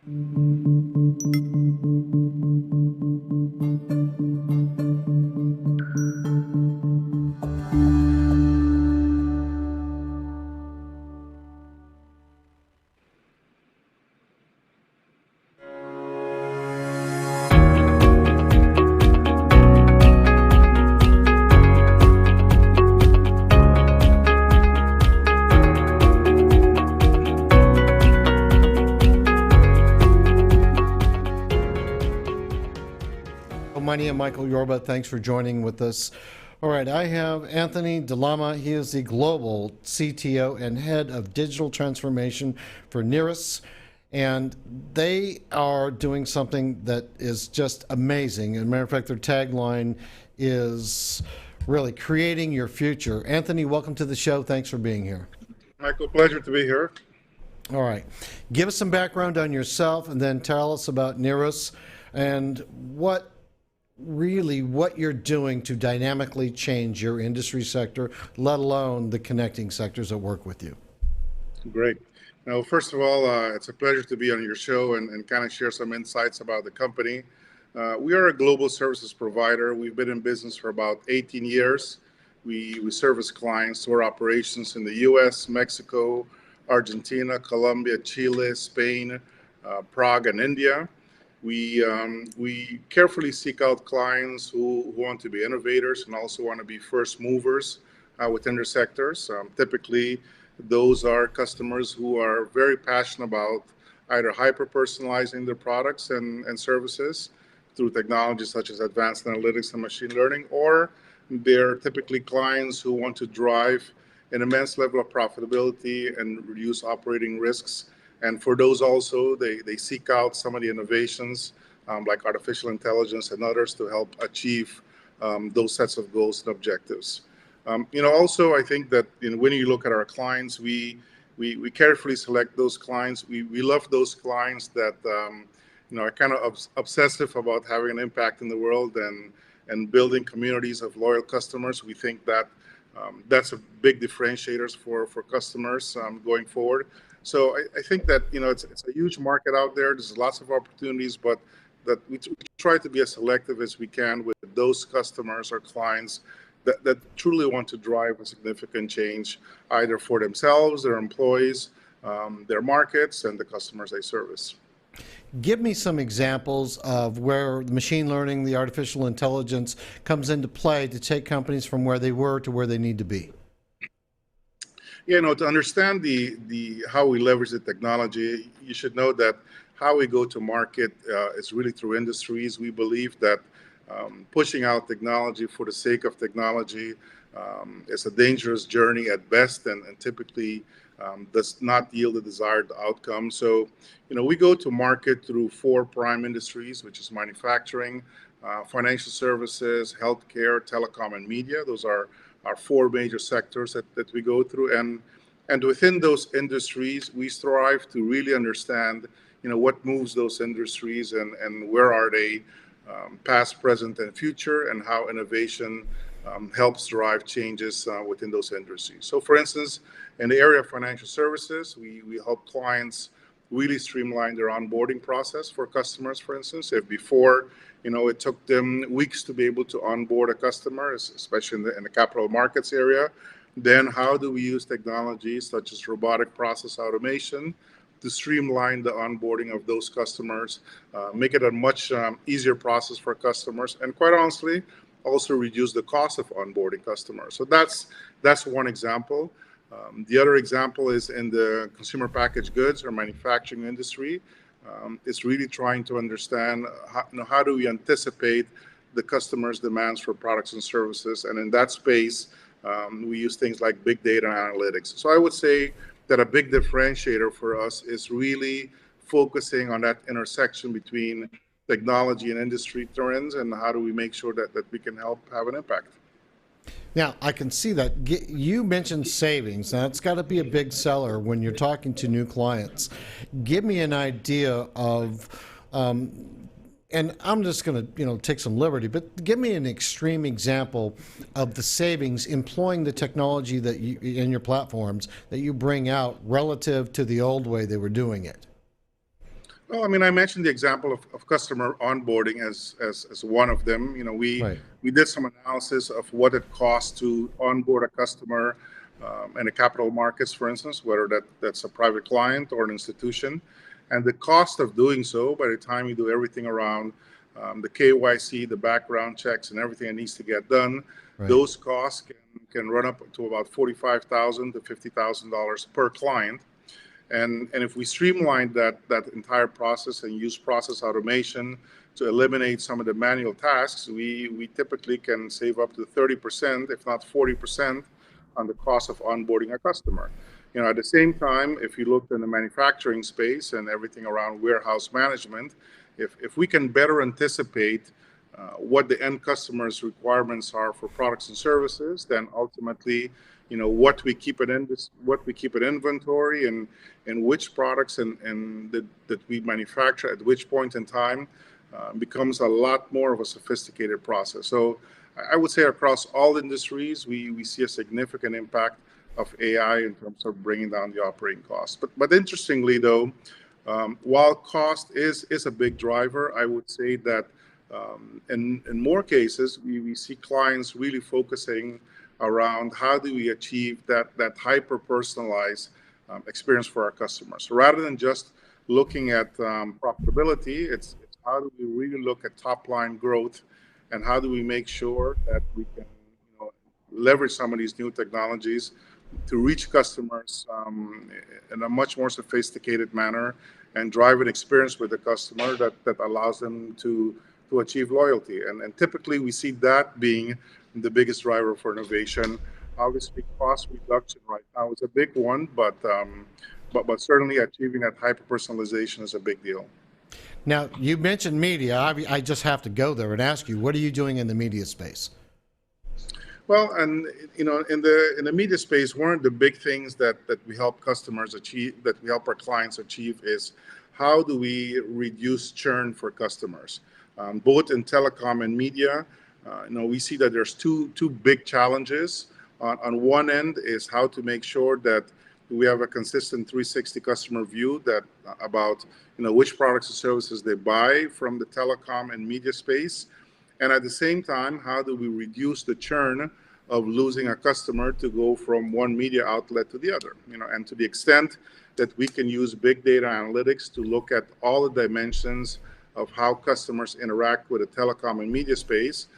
My name is Michael Yorba. Thanks for joining with us. All right, I have Anthony DeLima. He is the global CTO and head of digital transformation for NEORIS, and they are doing something that is just amazing. As a matter of fact, their tagline is really creating your future. Anthony, welcome to the show. Thanks for being here. Michael, pleasure to be here. All right, give us some background on yourself, and then tell us about NEORIS and what you're doing to dynamically change your industry sector, let alone the connecting sectors that work with you. Great. Now, first of all, it's a pleasure to be on your show and kind of share some insights about the company. We are a global services provider. We've been in business for about 18 years. We service clients through our operations in the US, Mexico, Argentina, Colombia, Chile, Spain, Prague, and India. We carefully seek out clients who want to be innovators and also want to be first movers within their sectors. Typically, those are customers who are very passionate about either hyper-personalizing their products and services through technologies such as advanced analytics and machine learning, or they're typically clients who want to drive an immense level of profitability and reduce operating risks. And for those also, they seek out some of the innovations like artificial intelligence and others to help achieve those sets of goals and objectives. Also, I think that when you look at our clients, we carefully select those clients. We love those clients that are kind of obsessive about having an impact in the world and building communities of loyal customers. We think that that's a big differentiator for customers going forward. So I think that it's a huge market out there. There's lots of opportunities, but that we try to be as selective as we can with those customers or clients that truly want to drive a significant change, either for themselves, their employees, their markets, and the customers they service. Give me some examples of where the machine learning, the artificial intelligence comes into play to take companies from where they were to where they need to be. To understand how we leverage the technology, you should know that how we go to market is really through industries. We believe that pushing out technology for the sake of technology is a dangerous journey at best, and typically does not yield the desired outcome. So, we go to market through 4 prime industries, which is manufacturing, financial services, healthcare, telecom, and media. Those are our 4 major sectors that we go through, and within those industries, we strive to really understand, what moves those industries and where are they, past, present, and future, and how innovation helps drive changes within those industries. So, for instance, in the area of financial services, we help clients really streamline their onboarding process for customers. For instance, if before it took them weeks to be able to onboard a customer, especially in the capital markets area, then how do we use technologies such as robotic process automation to streamline the onboarding of those customers, make it a much easier process for customers, and quite honestly, also reduce the cost of onboarding customers. So that's one example. The other example is in the consumer packaged goods or manufacturing industry. It's really trying to understand how do we anticipate the customer's demands for products and services, and in that space, we use things like big data and analytics. So I would say that a big differentiator for us is really focusing on that intersection between technology and industry trends, and how do we make sure that we can help have an impact. Now, I can see that. You mentioned savings. Now, it's got to be a big seller when you're talking to new clients. Give me an idea of, and I'm just going to, take some liberty, but give me an extreme example of the savings employing the technology that you, in your platforms, that you bring out relative to the old way they were doing it. Well, I mean, I mentioned the example of customer onboarding as one of them. You know, Right. we did some analysis of what it costs to onboard a customer in the capital markets, for instance, whether that's a private client or an institution, and the cost of doing so by the time you do everything around the KYC, the background checks, and everything that needs to get done, Right. those costs can run up to about $45,000 to $50,000 per client. And if we streamline that entire process and use process automation to eliminate some of the manual tasks, we typically can save up to 30%, if not 40%, on the cost of onboarding a customer. You know, at the same time, if you look in the manufacturing space and everything around warehouse management, if we can better anticipate what the end customer's requirements are for products and services, then ultimately, you know, what we keep in inventory and which products and that we manufacture at which point in time becomes a lot more of a sophisticated process. So I would say across all industries, we see a significant impact of AI in terms of bringing down the operating costs. But interestingly, though, while cost is a big driver, I would say that in more cases, we see clients really focusing around how do we achieve that hyper-personalized experience for our customers. So rather than just looking at profitability, it's how do we really look at top-line growth, and how do we make sure that we can, you know, leverage some of these new technologies to reach customers in a much more sophisticated manner and drive an experience with the customer that allows them to achieve loyalty. And typically we see that being the biggest driver for innovation. Obviously, cost reduction right now is a big one, but certainly achieving that hyper personalization is a big deal. Now, you mentioned media. I just have to go there and ask you, what are you doing in the media space? Well, and you know, in the media space, one of the big things that we help customers achieve, that we help our clients achieve, is how do we reduce churn for customers, both in telecom and media. You know, we see that there's two big challenges. On one end is how to make sure that we have a consistent 360 customer view that about, you know, which products and services they buy from the telecom and media space. And at the same time, how do we reduce the churn of losing a customer to go from one media outlet to the other? You know, and to the extent that we can use big data analytics to look at all the dimensions of how customers interact with the telecom and media space,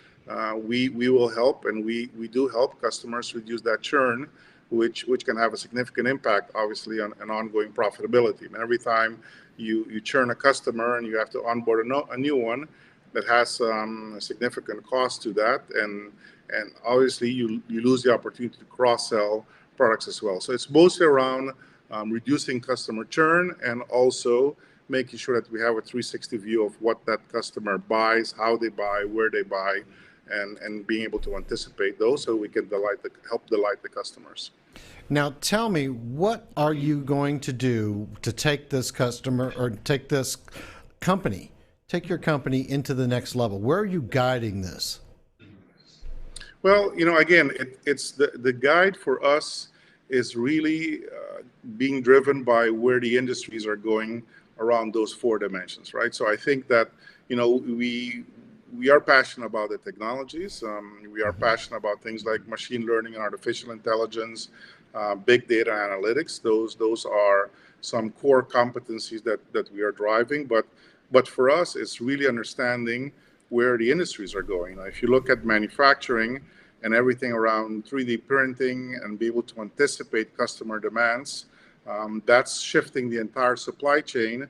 we will help, and we do help customers reduce that churn, which can have a significant impact, obviously, on an ongoing profitability. And every time you churn a customer and you have to onboard a new one, that has a significant cost to that, and obviously you lose the opportunity to cross-sell products as well. So it's mostly around reducing customer churn and also making sure that we have a 360 view of what that customer buys, how they buy, where they buy, and being able to anticipate those so we can help delight the customers. Now, tell me, what are you going to do to take this customer or take this company, take your company into the next level? Where are you guiding this? Well, you know, again, it's the guide for us is really being driven by where the industries are going around those four dimensions, right? So I think that, you know, we are passionate about the technologies. We are passionate about things like machine learning and artificial intelligence, big data analytics. Those are some core competencies that we are driving. But for us, it's really understanding where the industries are going. If you look at manufacturing and everything around 3D printing and be able to anticipate customer demands, that's shifting the entire supply chain,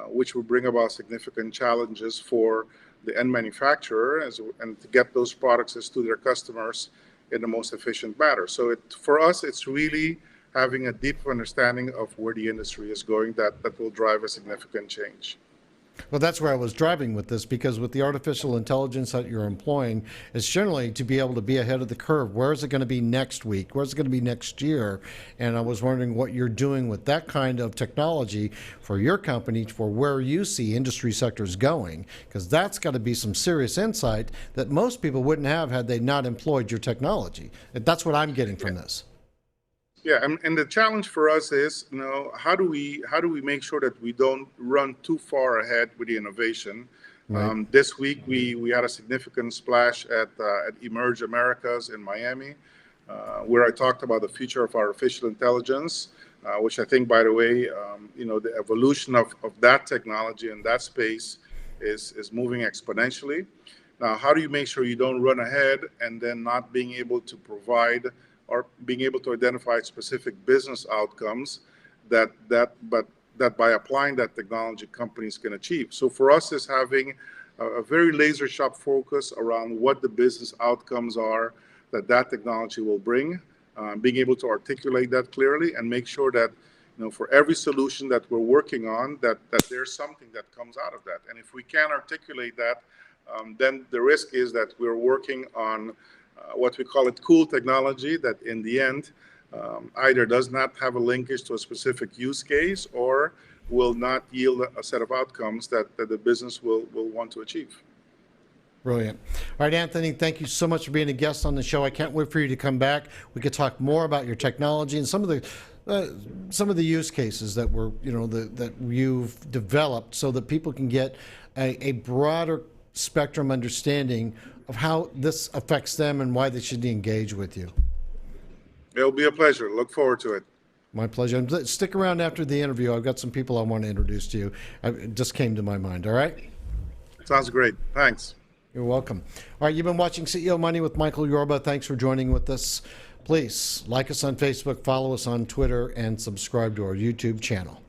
which will bring about significant challenges for the end manufacturer and to get those products to their customers in the most efficient manner. So for us, it's really having a deep understanding of where the industry is going that will drive a significant change. Well, that's where I was driving with this, because with the artificial intelligence that you're employing, it's generally to be able to be ahead of the curve. Where is it going to be next week? Where's it going to be next year? And I was wondering what you're doing with that kind of technology for your company, for where you see industry sectors going, because that's got to be some serious insight that most people wouldn't have had they not employed your technology. That's what I'm getting from this. Yeah, and the challenge for us is, how do we make sure that we don't run too far ahead with the innovation? Right. This week we had a significant splash at Emerge Americas in Miami, where I talked about the future of artificial intelligence, which I think, by the way, the evolution of that technology in that space is moving exponentially. Now, how do you make sure you don't run ahead and then not being able to provide or being able to identify specific business outcomes that by applying that technology companies can achieve? So for us, is having a very laser sharp focus around what the business outcomes are that technology will bring, being able to articulate that clearly and make sure that for every solution that we're working on, that there's something that comes out of that. And if we can articulate that, then the risk is that we're working on what we call it cool technology that in the end either does not have a linkage to a specific use case or will not yield a set of outcomes that the business will want to achieve. Brilliant. All right, Anthony, thank you so much for being a guest on the show. I can't wait for you to come back. We could talk more about your technology and some of the use cases that that you've developed, so that people can get a broader spectrum understanding of how this affects them and why they should engage with you. It'll be a pleasure. Look forward to it. My pleasure. And stick around after the interview. I've got some people I want to introduce to you. It just came to my mind. All right? Sounds great. Thanks. You're welcome. All right, you've been watching CEO Money with Michael Yorba. Thanks for joining with us. Please like us on Facebook, follow us on Twitter, and subscribe to our YouTube channel.